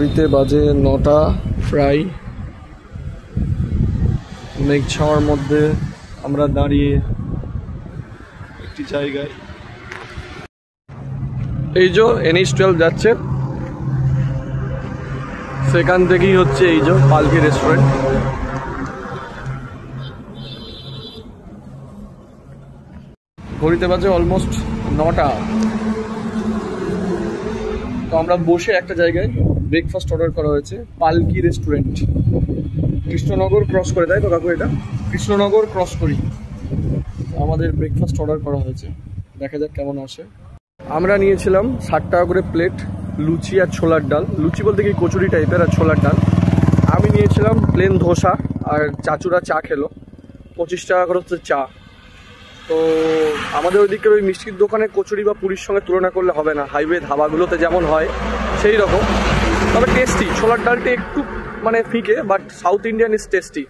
ঘড়িতে বাজে 9টা প্রায়। মেঘ ছাওয়ার মধ্যে আমরা দাঁড়িয়ে একটি জায়গায়। এই যে NH12 যাচ্ছে, সেখান থেকেই হচ্ছে এই যে পালকি রেস্টুরেন্ট। ঘড়িতে বাজে অলমোস্ট 9টা। তো আমরা বসে একটা জায়গায় ব্রেকফাস্ট অর্ডার করা হয়েছে, পালকি রেস্টুরেন্ট। কৃষ্ণনগর ক্রস করে, তাই তো কাকু? এটা কৃষ্ণনগর ক্রস করি। আমাদের ব্রেকফাস্ট অর্ডার করা হয়েছে, দেখা যাক কেমন আসে। আমরা নিয়েছিলাম 60 টাকা করে প্লেট লুচি আর ছোলার ডাল। লুচি বলতে কি কচুরি টাইপের, আর ছোলার ডাল। আমি নিয়েছিলাম প্লেন ধোসা, আর চাচুরা চা খেলো। 25 টাকা করে হচ্ছে চা। তো আমাদের ওইদিকের ওই মিষ্টির দোকানে কচুরি বা পুরীর সঙ্গে তুলনা করলে হবে না, হাইওয়ে ধাবাগুলোতে যেমন হয় সেই রকম। তবে টেস্টি, ছোলার ডালটা একটু মানে ফিকে, but south Indian is tasty.